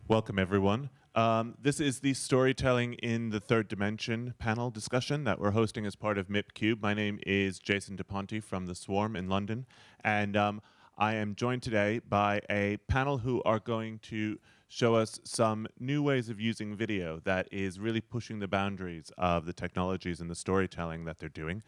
Welcome, everyone. This is the Storytelling in the Third Dimension panel discussion that we're hosting as part of MIPCube. My name is Jason DaPonte from the Swarm in London, and I am joined today by a panel who are going to show us some new ways of using video that is really pushing the boundaries of the technologies and the storytelling that they're doing,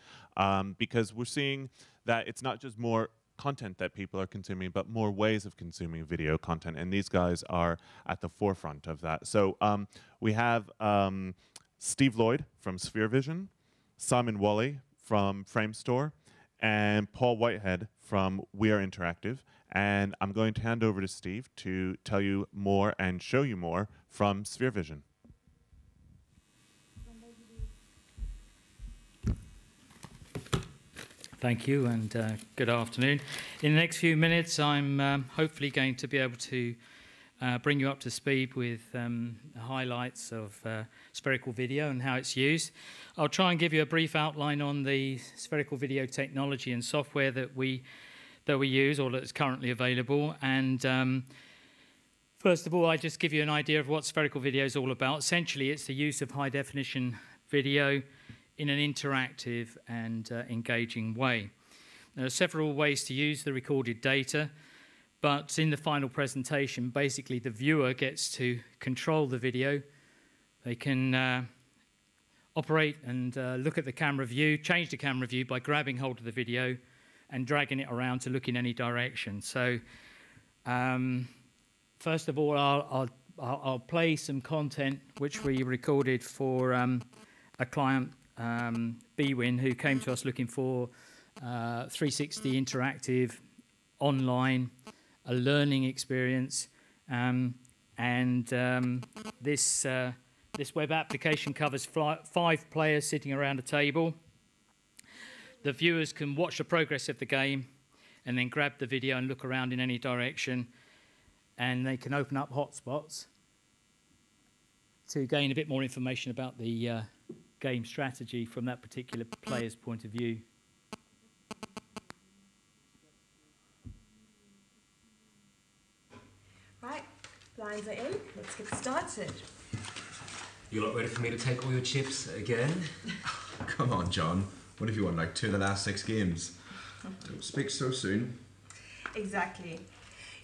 because we're seeing that it's not just more content that people are consuming, but more ways of consuming video content, and these guys are at the forefront of that. So we have Steve Lloyd from Spherevision, Simon Whalley from Framestore, and Paul Whitehead from We Are Interactive. And I'm going to hand over to Steve to tell you more and show you more from Spherevision. Thank you, and good afternoon. In the next few minutes, I'm hopefully going to be able to bring you up to speed with the highlights of spherical video and how it's used. I'll try and give you a brief outline on the spherical video technology and software that we use, or that's currently available. And first of all, I just give you an idea of what spherical video is all about. Essentially, it's the use of high-definition video in an interactive and engaging way. There are several ways to use the recorded data, but in the final presentation, basically the viewer gets to control the video. They can operate and look at the camera view, change the camera view by grabbing hold of the video and dragging it around to look in any direction. So first of all, I'll play some content which we recorded for a client, BWin, who came to us looking for 360 interactive, online, a learning experience, this web application covers 5 players sitting around a table. The viewers can watch the progress of the game and then grab the video and look around in any direction, and they can open up hotspots to gain a bit more information about the game strategy from that particular player's point of view. Right, blinds are in. Let's get started. You lot ready for me to take all your chips again? Come on, John. What if you won like 2 of the last 6 games? Don't speak so soon. Exactly.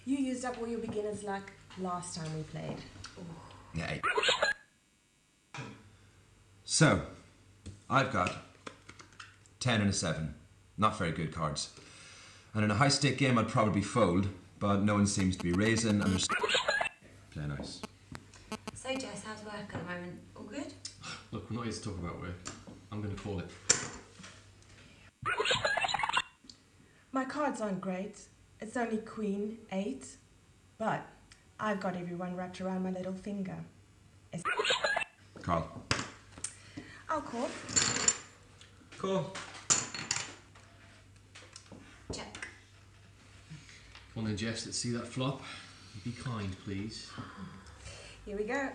You used up all your beginner's luck last time we played. Yeah. So, I've got 10 and a 7. Not very good cards. And in a high-stake game, I'd probably fold, but no one seems to be raising, and there's... Play nice. So, Jess, how's work at the moment? All good? Look, we're not here to talk about work. I'm going to call it. My cards aren't great. It's only Queen 8, but I've got everyone wrapped around my little finger. Carl. I'll call. Call. Check. Come on then, Jess, let's see that flop. Be kind, please. Here we go.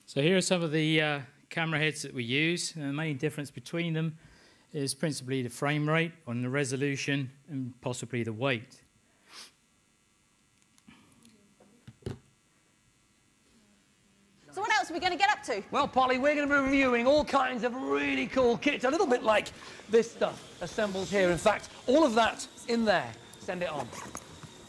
So here are some of the camera heads that we use. The main difference between them is principally the frame rate on the resolution and possibly the weight. So what else are we going to get up to? Well, Polly, we're going to be reviewing all kinds of really cool kits, a little bit like this stuff assembled here. In fact, all of that in there. Send it on.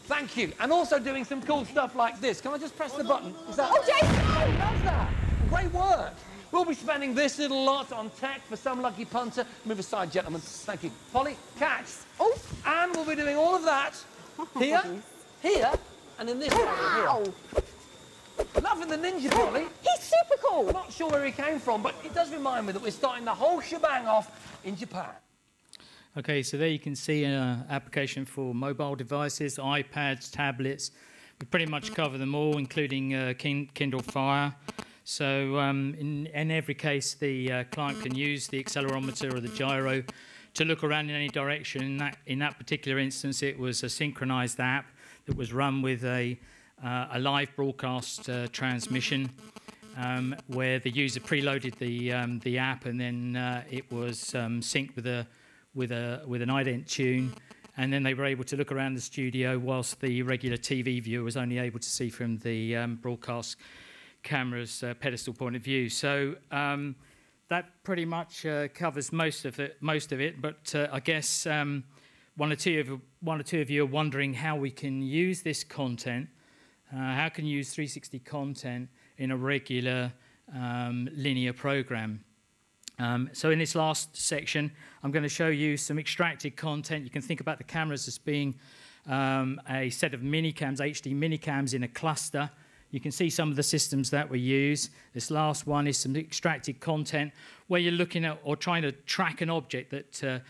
Thank you. And also doing some cool stuff like this. Can I just press the button? Is that... Oh, Jason! Who does that? Great work. We'll be spending this little lot on tech for some lucky punter. Move aside, gentlemen. Thank you. Polly, catch. Oh! And we'll be doing all of that here, here, and in this area here. Wow! Loving the ninja, Polly. He's super cool. I'm not sure where he came from, but it does remind me that we're starting the whole shebang off in Japan. Okay, so there you can see an application for mobile devices, iPads, tablets. We pretty much cover them all, including Kindle Fire. So in every case, the client can use the accelerometer or the gyro to look around in any direction. In that particular instance, it was a synchronized app that was run with a live broadcast transmission, where the user preloaded the app, and then it was synced with an ident tune, and then they were able to look around the studio whilst the regular TV viewer was only able to see from the broadcast camera's pedestal point of view. So that pretty much covers most of it. But I guess one or two of you are wondering how we can use this content. How can you use 360 content in a regular linear program? So in this last section, I'm going to show you some extracted content. You can think about the cameras as being a set of minicams, HD minicams in a cluster. You can see some of the systems that we use. This last one is some extracted content where you're looking at or trying to track an object that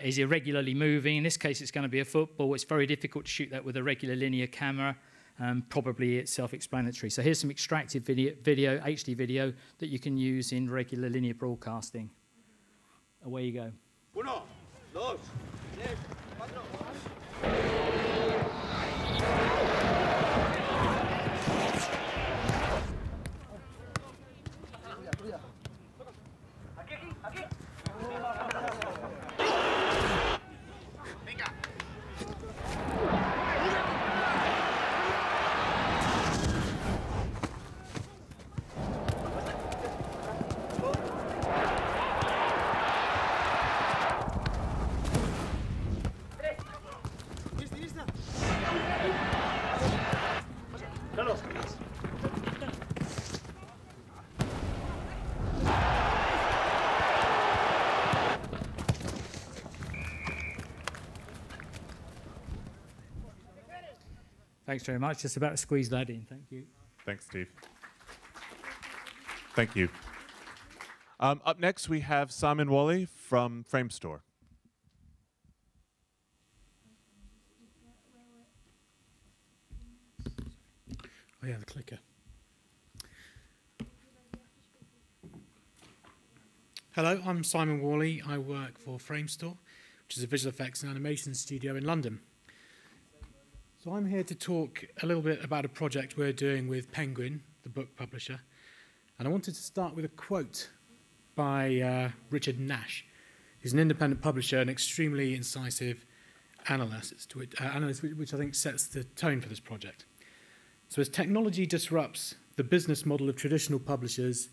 is irregularly moving. In this case, it's going to be a football. It's very difficult to shoot that with a regular linear camera. Probably it's self-explanatory. So here's some extracted video, HD video, that you can use in regular linear broadcasting. Away you go. 1, 2, 3, 4. Thanks very much. Just about to squeeze that in. Thank you. Thanks, Steve. Thank you. Up next, we have Simon Whalley from Framestore. Oh yeah, the clicker. Hello, I'm Simon Whalley. I work for Framestore, which is a visual effects and animation studio in London. So I'm here to talk a little bit about a project we're doing with Penguin, the book publisher. And I wanted to start with a quote by Richard Nash. He's an independent publisher, an extremely incisive analyst, which I think sets the tone for this project. So as technology disrupts the business model of traditional publishers,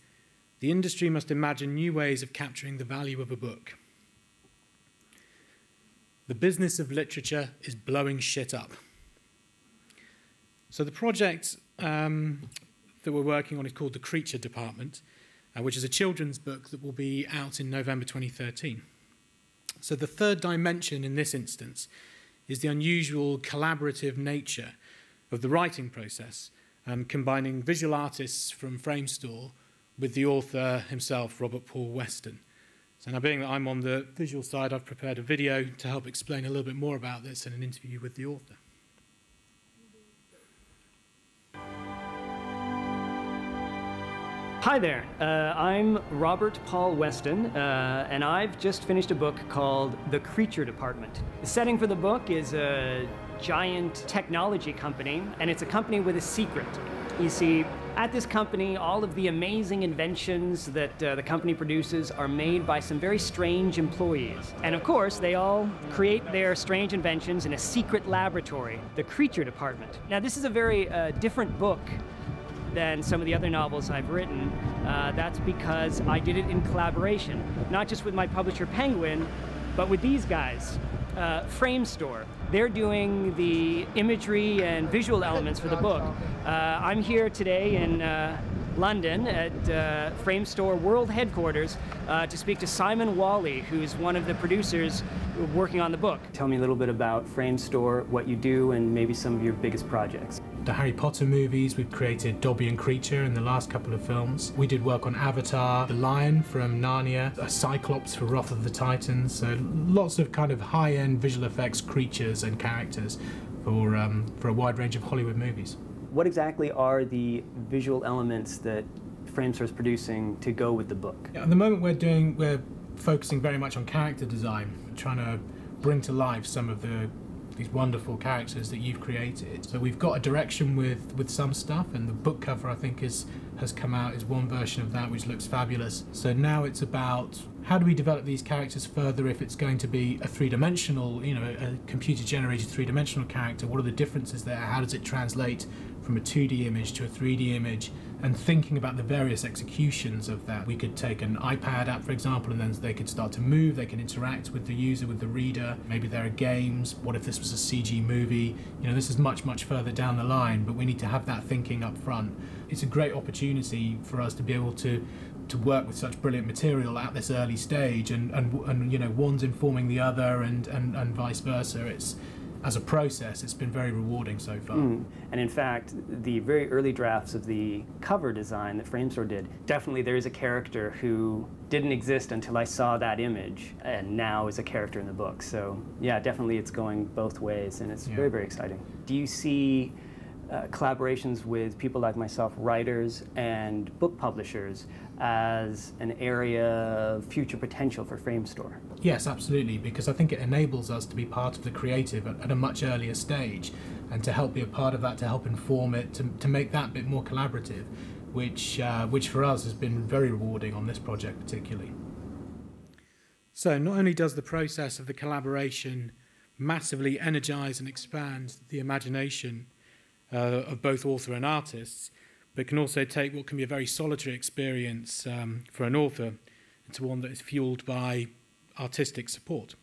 the industry must imagine new ways of capturing the value of a book. The business of literature is blowing shit up. So the project that we're working on is called The Creature Department, which is a children's book that will be out in November 2013. So the third dimension in this instance is the unusual collaborative nature of the writing process, combining visual artists from Framestore with the author himself, Robert Paul Weston. So now, being that I'm on the visual side, I've prepared a video to help explain a little bit more about this and an interview with the author. Hi there, I'm Robert Paul Weston, and I've just finished a book called The Creature Department. The setting for the book is a giant technology company, and it's a company with a secret. You see, at this company, all of the amazing inventions that the company produces are made by some very strange employees. And of course, they all create their strange inventions in a secret laboratory, the Creature Department. Now, this is a very different book than some of the other novels I've written. That's because I did it in collaboration, not just with my publisher Penguin, but with these guys, Framestore. They're doing the imagery and visual elements for the book. I'm here today in London at Framestore World Headquarters to speak to Simon Whalley, who's one of the producers working on the book. Tell me a little bit about Framestore, what you do, and maybe some of your biggest projects. The Harry Potter movies, we've created Dobby and Creature in the last couple of films. We did work on Avatar, the Lion from Narnia, a Cyclops for Wrath of the Titans, so lots of kind of high-end visual effects creatures and characters for a wide range of Hollywood movies. What exactly are the visual elements that Framestore is producing to go with the book? Yeah, at the moment we're focusing very much on character design, trying to bring to life some of these wonderful characters that you've created. So we've got a direction with some stuff, and the book cover I think has come out is one version of that which looks fabulous. So now it's about how do we develop these characters further if it's going to be a three-dimensional, you know, a computer-generated three-dimensional character? What are the differences there? How does it translate from a 2D image to a 3D image? And thinking about the various executions of that. We could take an iPad app, for example, and then they could start to move, they can interact with the user, with the reader. Maybe there are games. What if this was a CG movie? You know, this is much, much further down the line, but we need to have that thinking up front. It's a great opportunity for us to be able to work with such brilliant material at this early stage, and you know, one's informing the other, and vice versa. It's, as a process, it's been very rewarding so far. And in fact, the very early drafts of the cover design that Framestore did, definitely there is a character who didn't exist until I saw that image, and now is a character in the book. So yeah, definitely it's going both ways, and it's very, very exciting. Do you see collaborations with people like myself, writers and book publishers, as an area of future potential for Framestore? Yes, absolutely, because I think it enables us to be part of the creative at a much earlier stage, and to help be a part of that, to help inform it, to make that bit more collaborative, which for us has been very rewarding on this project particularly. So not only does the process of the collaboration massively energize and expand the imagination of both author and artists, but can also take what can be a very solitary experience for an author into one that is fueled by artistic support.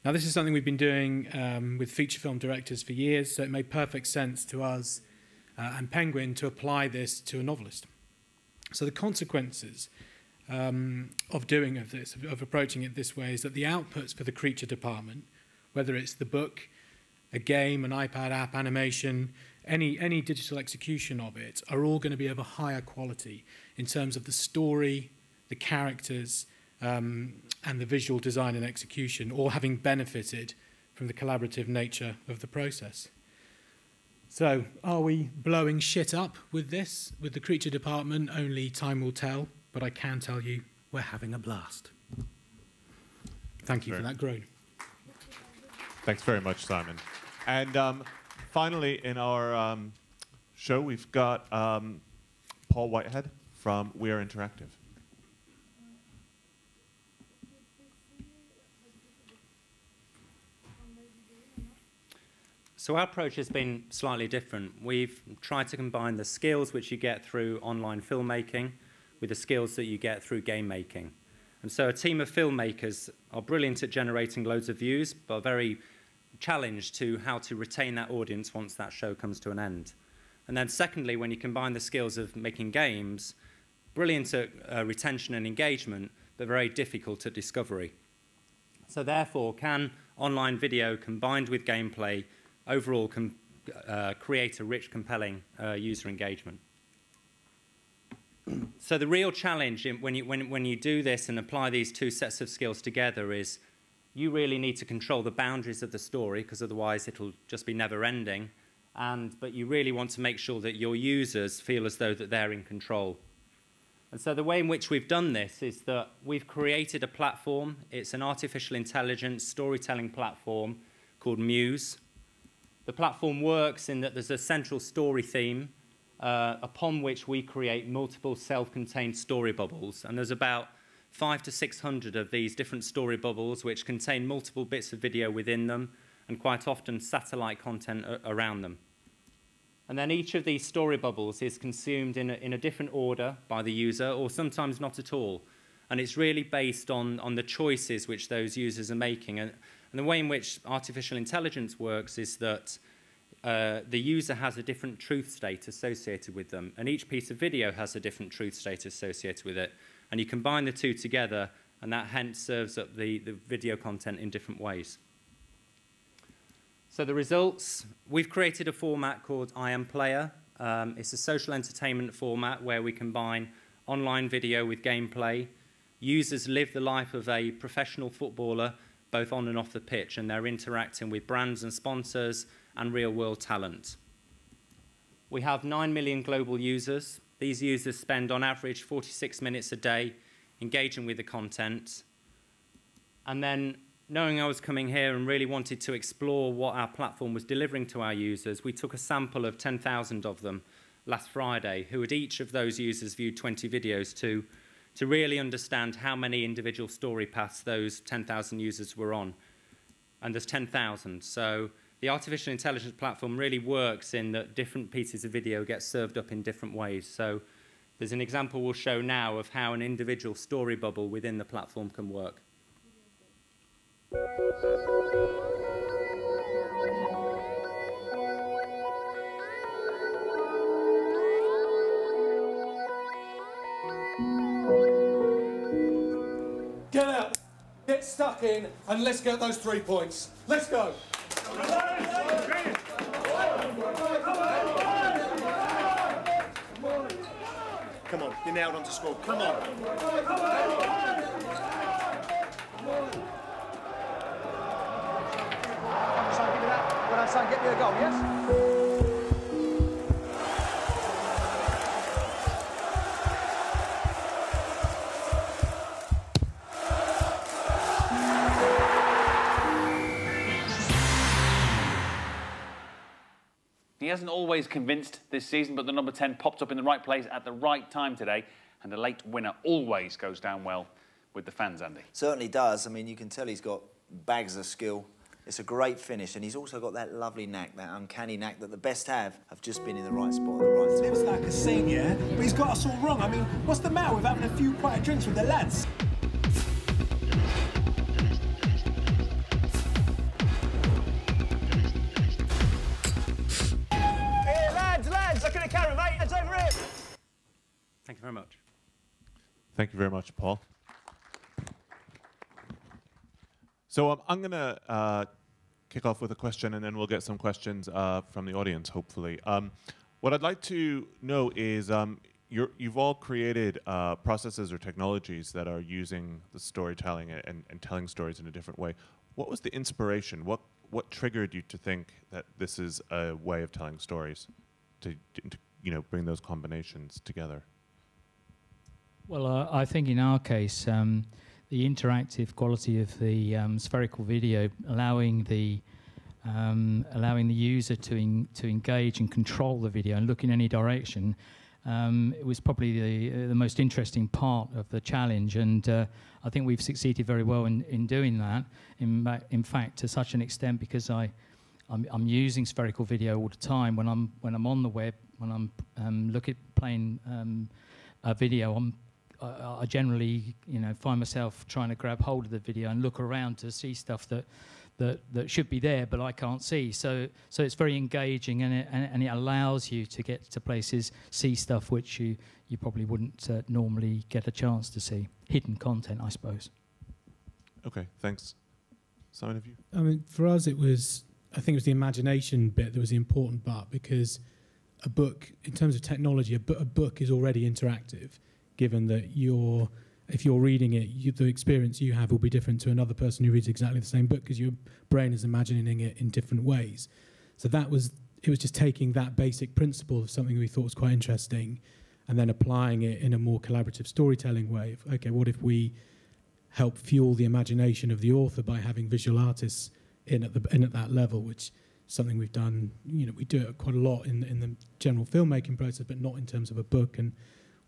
Now, this is something we've been doing with feature film directors for years, so it made perfect sense to us and Penguin to apply this to a novelist. So the consequences of approaching it this way, is that the outputs for the creature department, whether it's the book, a game, an iPad app, animation, any digital execution of it, are all going to be of a higher quality in terms of the story, the characters, and the visual design and execution, all having benefited from the collaborative nature of the process. So, are we blowing shit up with this, with the creature department? Only time will tell, but I can tell you we're having a blast. Thank you for that groan. Thanks very much, Simon. And finally, in our show, we've got Paul Whitehead from We Are Interactive. So our approach has been slightly different. We've tried to combine the skills which you get through online filmmaking with the skills that you get through game making. And so a team of filmmakers are brilliant at generating loads of views, but very challenged to how to retain that audience once that show comes to an end. And then secondly, when you combine the skills of making games, brilliant at retention and engagement, but very difficult at discovery. So therefore, can online video combined with gameplay overall can create a rich, compelling user engagement? So the real challenge when you do this and apply these two sets of skills together is you really need to control the boundaries of the story, because otherwise it'll just be never-ending. But you really want to make sure that your users feel as though that they're in control. And so the way in which we've done this is that we've created a platform. It's an artificial intelligence storytelling platform called Muse. The platform works in that there's a central story theme upon which we create multiple self-contained story bubbles. And there's about 500 to 600 of these different story bubbles which contain multiple bits of video within them, and quite often satellite content around them. And then each of these story bubbles is consumed in a different order by the user, or sometimes not at all. And it's really based on the choices which those users are making. And the way in which artificial intelligence works is that the user has a different truth state associated with them, and each piece of video has a different truth state associated with it. And you combine the two together, and that hence serves up the video content in different ways. So the results, we've created a format called I Am Player. It's a social entertainment format where we combine online video with gameplay. Users live the life of a professional footballer, both on and off the pitch, and they're interacting with brands and sponsors and real-world talent. We have 9 million global users. These users spend, on average, 46 minutes a day engaging with the content. And then, knowing I was coming here and really wanted to explore what our platform was delivering to our users, we took a sample of 10,000 of them last Friday, who had each of those users viewed 20 videos to to really understand how many individual story paths those 10,000 users were on. And there's 10,000. So the artificial intelligence platform really works in that different pieces of video get served up in different ways. So there's an example we'll show now of how an individual story bubble within the platform can work. Get out, get stuck in, and let's get those 3 points. Let's go. Come on, you're nailed on to score. Come on. When I say get me a goal, yes? He hasn't always convinced this season, but the number 10 popped up in the right place at the right time today, and a late winner always goes down well with the fans, Andy. Certainly does. I mean, you can tell he's got bags of skill. It's a great finish, and he's also got that lovely knack, that uncanny knack that the best have just been in the right spot at the right time. It was like a senior, but he's got us all wrong. I mean, what's the matter with having a few quiet drinks with the lads? Thank you very much. Thank you very much, Paul. So I'm going to kick off with a question, and then we'll get some questions from the audience, hopefully. What I'd like to know is you've all created processes or technologies that are using the storytelling and telling stories in a different way. What was the inspiration? What triggered you to think that this is a way of telling stories, to bring those combinations together? Well, I think in our case, the interactive quality of the spherical video, allowing the user to engage and control the video and look in any direction, it was probably the most interesting part of the challenge, and I think we've succeeded very well in doing that. In fact, to such an extent, because I'm using spherical video all the time when I'm on the web, when I'm playing a video. I generally, find myself trying to grab hold of the video and look around to see stuff that should be there, but I can't see. So it's very engaging, and it allows you to get to places, see stuff which you probably wouldn't normally get a chance to see. Hidden content, I suppose. Okay, thanks. Simon, have you? I mean, for us, I think it was the imagination bit that was the important part, because a book, in terms of technology, a book is already interactive, given that if you're reading it, the experience you have will be different to another person who reads exactly the same book, because your brain is imagining it in different ways. So it was just taking that basic principle of something we thought was quite interesting and then applying it in a more collaborative storytelling way. Okay, what if we help fuel the imagination of the author by having visual artists in at that level, which is something we've done. We do it quite a lot in the general filmmaking process, but not in terms of a book, and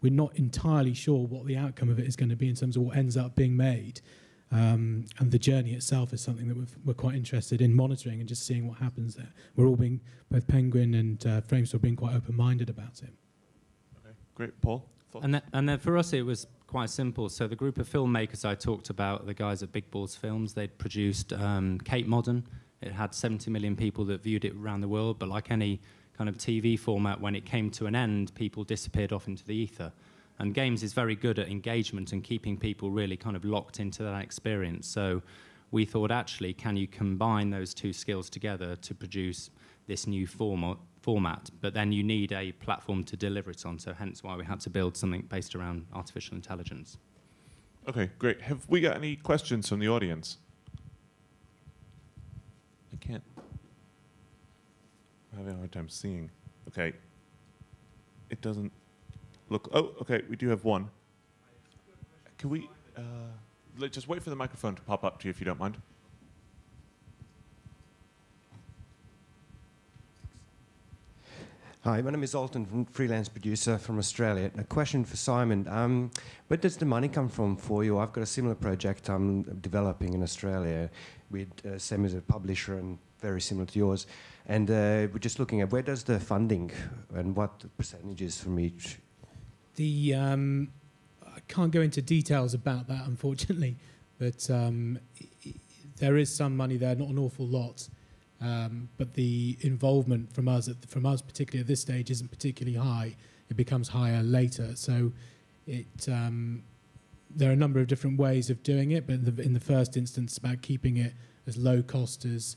we're not entirely sure what the outcome of it is going to be in terms of what ends up being made. And the journey itself is something that we're quite interested in monitoring and just seeing what happens there. We're all both Penguin and Framestore, being quite open-minded about it. Okay, great. Paul? And then for us, it was quite simple. So the group of filmmakers I talked about, the guys at Big Balls Films, they'd produced Cape Modern. It had 70 million people that viewed it around the world, but like any kind of TV format, when it came to an end, people disappeared off into the ether. And games is very good at engagement and keeping people really kind of locked into that experience. So we thought, actually, can you combine those two skills together to produce this new format? But then you need a platform to deliver it on, so hence why we had to build something based around artificial intelligence. Okay, great. Have we got any questions from the audience? I can't. I'm having a hard time seeing. Okay. It doesn't look. Oh, okay. We do have one. Can we just wait for the microphone to pop up to you if you don't mind? Hi, my name is Alton, from freelance producer from Australia. A question for Simon. Where does the money come from for you? I've got a similar project I'm developing in Australia with same as a publisher and very similar to yours. And we're just looking at where does the funding and what the percentages from each? I can't go into details about that, unfortunately, but there is some money there, not an awful lot. But the involvement from us, particularly at this stage, isn't particularly high. It becomes higher later. So there are a number of different ways of doing it, but in the first instance, it's about keeping it as low cost as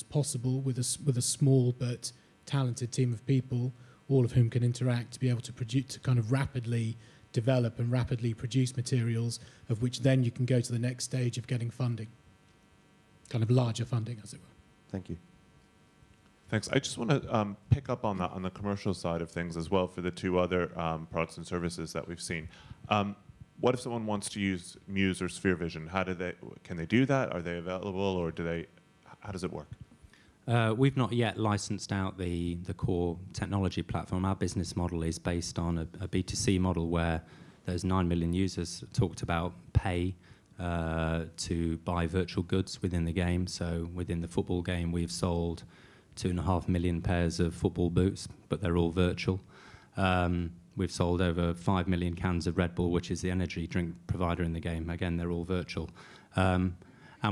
possible with a small but talented team of people, all of whom can interact to be able to produce, to kind of rapidly develop and rapidly produce materials, of which then you can go to the next stage of getting funding, kind of larger funding, as it were. Thank you. Thanks. I just want to pick up on the commercial side of things as well for the two other products and services that we've seen. What if someone wants to use Muse or Spherevision? Can they do that? Are they available, or how does it work? We've not yet licensed out the core technology platform. Our business model is based on a B2C model where there's 9 million users talked about pay to buy virtual goods within the game. So within the football game, we've sold 2.5 million pairs of football boots, but they're all virtual. We've sold over 5 million cans of Red Bull, which is the energy drink provider in the game. Again, they're all virtual. And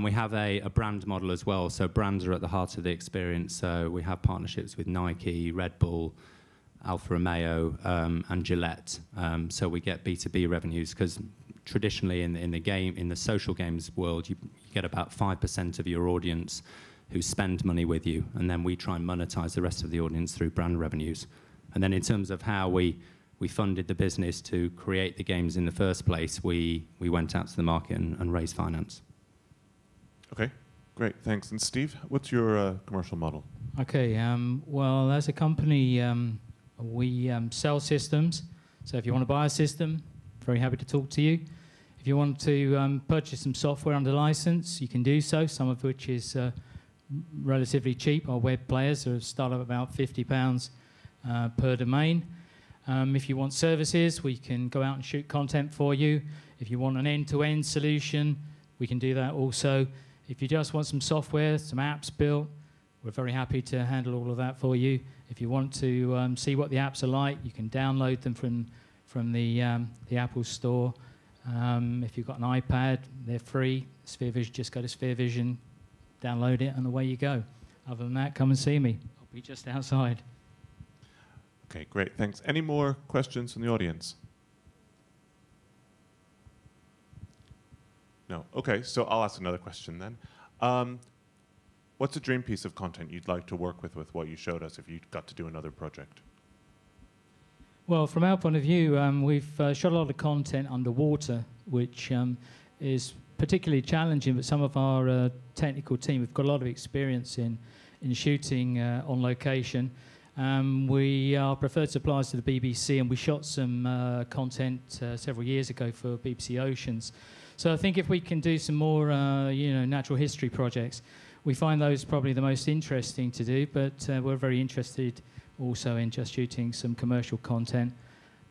we have a brand model as well. So brands are at the heart of the experience. So we have partnerships with Nike, Red Bull, Alfa Romeo, and Gillette. So we get B2B revenues because traditionally in the social games world, you get about 5% of your audience who spend money with you, and then we try and monetize the rest of the audience through brand revenues. And then in terms of how we funded the business to create the games in the first place, we went out to the market and raised finance. Okay, great, thanks. And Steve, what's your commercial model? Okay, well, as a company, we sell systems. So if you want to buy a system, very happy to talk to you. If you want to purchase some software under license, you can do so, some of which is relatively cheap. Our web players start at about £50 per domain. If you want services, we can go out and shoot content for you. If you want an end-to-end solution, we can do that also. If you just want some software, some apps built, we're very happy to handle all of that for you. If you want to see what the apps are like, you can download them from the Apple Store. If you've got an iPad, they're free. Spherevision, just go to Spherevision, download it, and away you go. Other than that, come and see me. I'll be just outside. Okay, great, thanks. Any more questions from the audience? No. Okay, so I'll ask another question then. What's a dream piece of content you'd like to work with what you showed us if you got to do another project? Well, from our point of view, we've shot a lot of content underwater, which is particularly challenging, but some of our technical team have got a lot of experience in shooting on location. We are preferred suppliers to the BBC, and we shot some content several years ago for BBC Oceans. So I think if we can do some more, natural history projects, we find those probably the most interesting to do, but we're very interested also in just shooting some commercial content.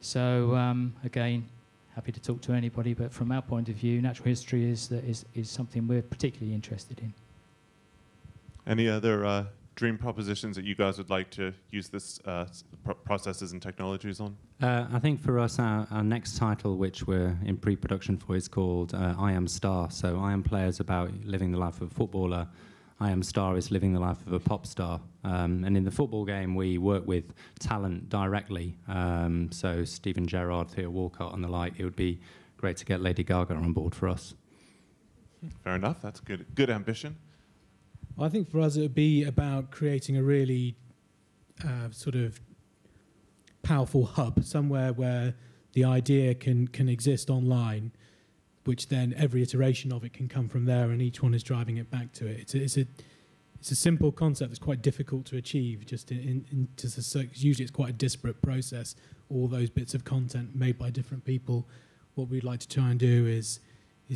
So again, happy to talk to anybody, but from our point of view, natural history is something we're particularly interested in. Any other dream propositions that you guys would like to use this processes and technologies on? I think for us, our next title, which we're in pre-production for, is called I Am Star. So I Am Player is about living the life of a footballer. I Am Star is living the life of a pop star. And in the football game, we work with talent directly. So Steven Gerrard, Theo Walcott and the like. It would be great to get Lady Gaga on board for us. Fair enough. That's good ambition. Well, I think for us it would be about creating a really sort of powerful hub, somewhere where the idea can exist online, which then every iteration of it can come from there, and each one is driving it back to it. It's a simple concept that's quite difficult to achieve. Usually it's quite a disparate process. All those bits of content made by different people. What we'd like to try and do is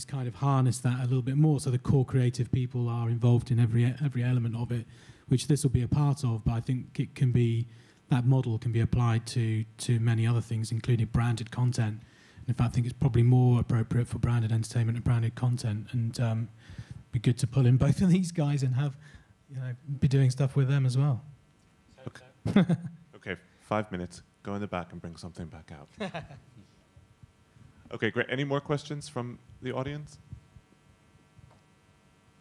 kind of harness that a little bit more, so the core creative people are involved in every element of it, which this will be a part of. But I think it can be that model can be applied to many other things, including branded content. And in fact, I think it's probably more appropriate for branded entertainment and branded content. And be good to pull in both of these guys and have, be doing stuff with them as well. Okay. Okay, 5 minutes. Go in the back and bring something back out. Okay, great. Any more questions from the audience?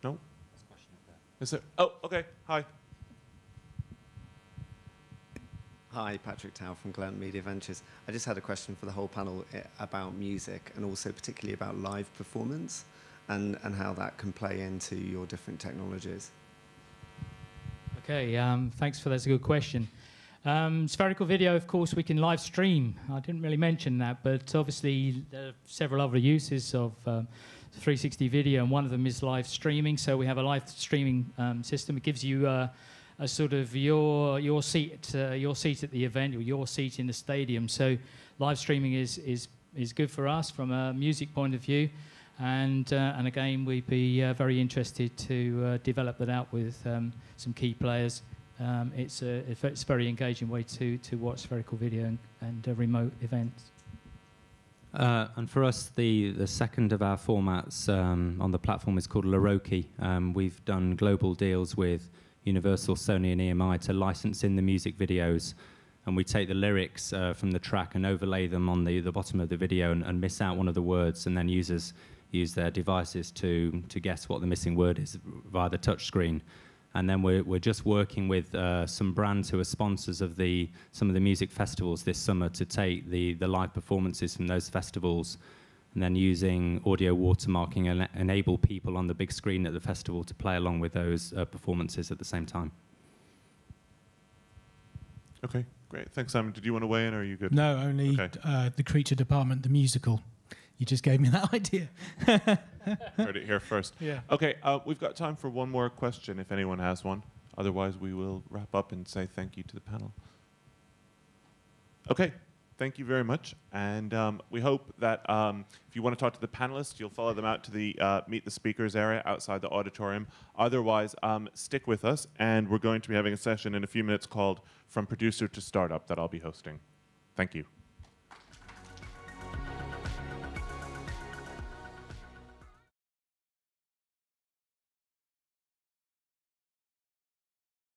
No? Is there? Oh, okay. Hi. Hi, Patrick Tao from Glen Media Ventures. I just had a question for the whole panel about music and also particularly about live performance and how that can play into your different technologies. Okay, thanks for that. That's a good question. Spherical video, of course, we can live stream. I didn't really mention that, but obviously there are several other uses of 360 video, and one of them is live streaming. So we have a live streaming system. It gives you a sort of your seat at the event, or your seat in the stadium. So live streaming is good for us from a music point of view, and again we'd be very interested to develop that out with some key players. It's a very engaging way to watch spherical video and remote events. And for us, the second of our formats on the platform is called Laroki. We've done global deals with Universal, Sony and EMI to license in the music videos, and we take the lyrics from the track and overlay them on the bottom of the video and miss out one of the words, and then users use their devices to guess what the missing word is via the touch screen. And then we're just working with some brands who are sponsors of some of the music festivals this summer to take the live performances from those festivals and then using audio watermarking and enable people on the big screen at the festival to play along with those performances at the same time. Okay, great. Thanks, Simon. Did you want to weigh in, or are you good? No, only The Creature Department, the musical. You just gave me that idea. Heard it here first. Yeah. Okay, we've got time for one more question if anyone has one. Otherwise, we will wrap up and say thank you to the panel. Okay, thank you very much. And we hope that if you want to talk to the panelists, you'll follow them out to the Meet the Speakers area outside the auditorium. Otherwise, stick with us, and we're going to be having a session in a few minutes called From Producer to Startup that I'll be hosting. Thank you.